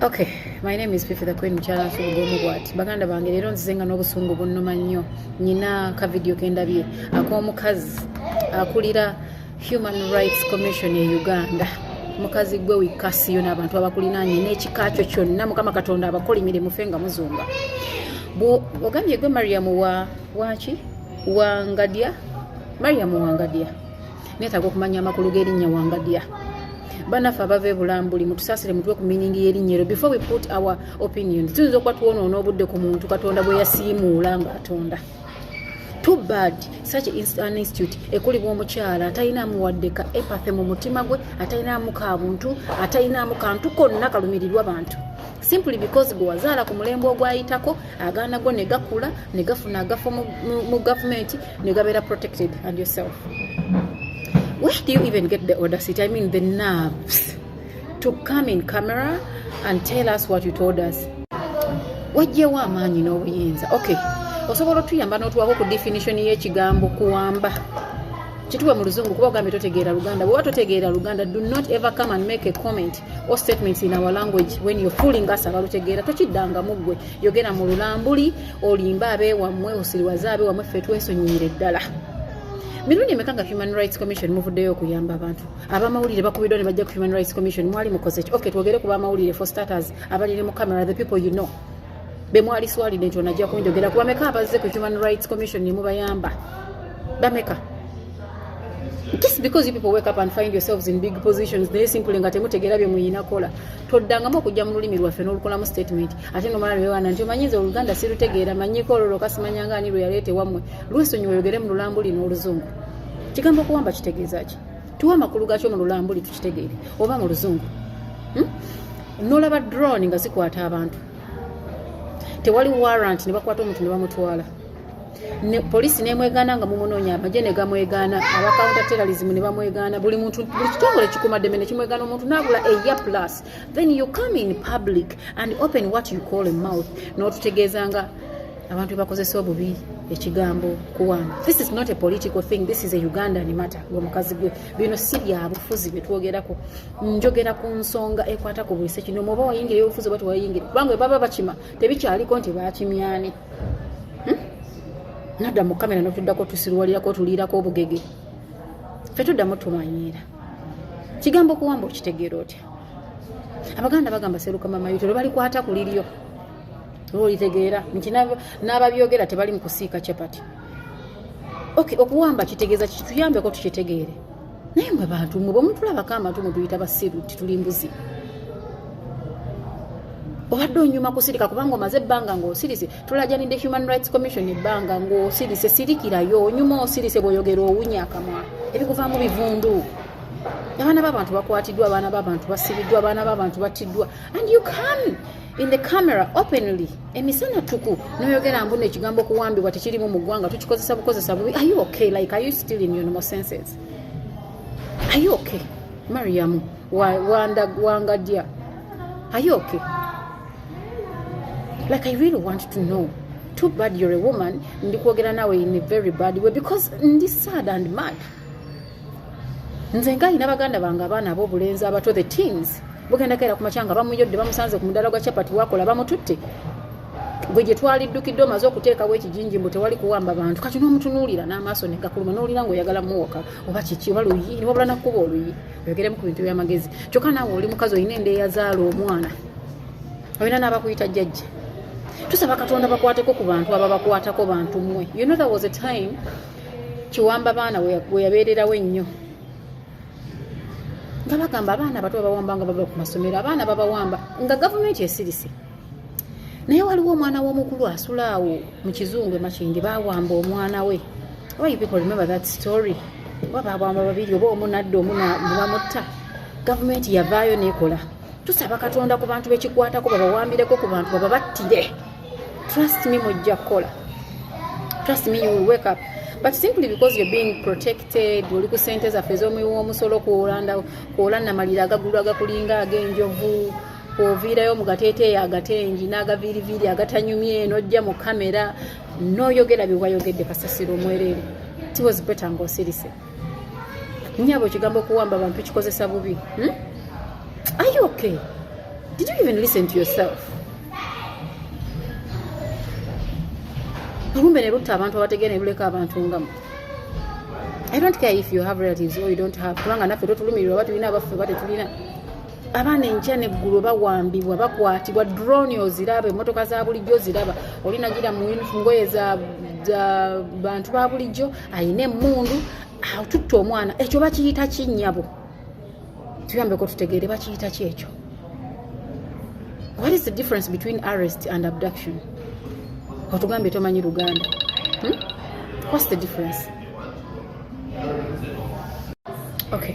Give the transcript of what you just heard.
Okay, my name is Fifi the Queen Mchala Sugomugwati. Baganda bange leero nzizenga n'obusungu bunnuma nnyo. Nyina ka video kendabye ak'omukazi akulira Human Rights Commission e Uganda. Mukazi gwe wikasiyo n'abantu abakulinaanye n'ekikakyo kyonna Mukama Katonda abakolimire mufenga muzunga. Ogambye gwe Mariam wachi Wangadia. Mariam Wangadia. Netaga okumanya amakulu g'erinnya Wangadia. Banafa abave bulambuli mutusasire mutwe ku meaning y'erinnyero before we put our opinion. Tuzo kwa tuono onobudde ku muntu Katonda bwe yasiimuula nga atonda. Too bad such an institute ekulibwa omukyala atayinaamu waddeka empathy mu mutima gwe, atayinaamu kabuntu, atayinaamu kantu konna kalumirirwa abantu. Simply because gwe wazaala ku mulembe ogwayitako agaana go ne gakula ne gafuna agafo mu government ne gabeera protected and yourself. Where do you even get the audacity, I mean the nerves, to come in camera and tell us what you told us? Wajjewo amaanyi n'obuyinza. Okay, osobola otuyamba n'otuwako ku definition y'ekigambo kuwamba. Kituwe mu luzungu kuba ogambye totegeera Luganda. Bw'oba totegeera Luganda, do not ever come and make a comment or statements in our language when you're fooling us abalutegeera. Tokiddanga muggwe. Yogera mu lulambuli, olimba abeewammwe, osiriwaza abeewammwe, ffe twesonyiire ddala. Mirundi emekanga Human Rights Commission muvuddeyo okuyamba abantu. Abamawulire bakubiddwa ne bajja ku Human Rights Commission mwali mukoze ki? Okay, twogere ku bamawulire for starters abalire mu camera, the people you know. Be mwali swalidde nti onajja kunjogera kuba meka abazze ku Human Rights Commission ne mubayamba. Bameka. Just because you people wake up and find yourselves in big positions, they simply nga temutegeera bye muyina kola. Toddangamu okujja mu lulimi lwaffe n'olukolamu statement. Ate nomala bewana nti omanyize Oluganda sirutegeera manyiko olwo kasimanyanga ani lwe yaleete wammwe. Lwesonyiwe oyogere mu lulambuli n'oluzungu. Kigambo kuwamba kitegeeza ki? Tuwa amakulu gaakyo mu lulambuli tukitegeere oba mu luzungu. N'olaba drone nga zikwata abantu. Tewali warrant ne bakwata omuntu ne bamutwala. Ne police nemwegana nga mumunoonya amagye ne gamwegana aba counter terrorism ne bamwegana buli muntu buli kitongole kikumadde ne kimwegana omuntu nagula a year plus, then you come in public and open what you call a mouth n'otutegeezanga abantu bakozesa obubi ekigambo kuwamba. This is not a political thing, this is a Ugandan matter. Omukazi gwe bino si bya bufuzi betwogerako, njogera ku nsonga ekwata ku bwise kino moba wayingire obufuzi bwatu wayingire kubanga baba bakima tebikyaliko nti bakimyani. Nada mu kamera n'otuddako tusirwalirako tulirako obugege. Ffe tuddamu tumanyiira. Kigambo kuwamba okitegeera otya? Abaganda bagamba seruka mama yuto lwe balikwata ku liryo. Olitegeera nti n'ababyogera tebali mu kusiika chapati. Okay, okuwamba kitegeeza kituyambeko tukitegeere. Naye mwe bantu mwe bw'omutulabako amatu mutuyita basiru tituli mbuzi. Obadde onyuma kusirika kubanga omaze ebbanga ng'osirise tulajanidde Human Rights Commission ebbanga ng'osirise sirikirayo onyuma osirise bw'oyogera owunya akamwa ebikuvaamu bivundu. Abaana b'abantu bakwatiddwa, abaana b'abantu basibiddwa, abaana b'abantu battiddwa, and you come in the camera openly emisana tuku n'oyogera mbu n'ekigambo kuwambibwa tekirimu mu ggwanga tukikozesa bubi. Are you okay? Like, are you still in your normal senses? Are you okay? Mariam Wangadia, are you okay? Like, I really want to know. Too bad you're a woman. Ndikwogera nawe in a very bad way because ndi sad and mad. Nze nga ina baganda bange abaana ab'obulenzi abato the teens. Bugenda kera ku machanga bamuyodde bamusanze ku mudala gwa chapati wakola bamututte. Gwe gye twaliddukidde omaze okuteekawo ekijinji mbu tewali kuwamba abantu. Kati n'omutunuulira n'amaaso ne gakuluma n'olira ng'oyagala muwoka oba kiki oba luyi ne wabula nakkuba oluyi. Oyogeremu ku bintu by'amagezi. Kyokka naawe oli mukazi olina endeeyazaala omwana. Olina n'abakuyita jjajja. Tusaba Katonda bakwateko ku bantu aba bakwatako bantu mmwe. You know there was a time kiwamba baana we yabeererawo ennyo. Nga bagamba abaana abato babawamba nga baba ku masomero, abaana babawamba nga gavumenti esirise. Naye waliwo omwana w'omukulu asula awo mu kizungu Makindi bawamba omwana we. Why you people remember that story? Babawamba babiri oba omunadde omuna gavumenti yavaayo n'ekola. Tusaba Katonda ku bantu bekikwatako babawambireko ku bantu bababattire. Trust me mujja kola. Trust me, you will wake up. But simply because you're being protected, oli ku sente zaffe z'omuwi w'omusolo kuolanda malira agagulu agakulinga ag'enjovu, oviirayo mu gateeteeyi agatengi n'agaviiriviiri agatanyumye n'ojja mu kamera n'oyogera bye wayogedde kasasiro omwereere. It was better ng'osirise. Nnyabo kigambo kuwamba abantu kikozesa bubi. Are you okay? Did you even listen to yourself? Olumbe ne lutta abantu abategene buleka abantu ngamu. I don't care if you have relatives or you don't have. Kubanga naffe totulumirirwa batulina abaffe batetulina. Abaana enkya n'eggulu bawambibwa bakwatibwa drone oziraba emmotoka za bulijjo ziraba olina gira mu ngoye za bantu ba bulijjo ayina emmundu atutta omwana ekyo bakiyita kinnyabo tuyambeko tutegeere bakiyita ki ekyo. What is the difference between arrest and abduction? Otugambye tomanyi Luganda. What's the difference? Okay.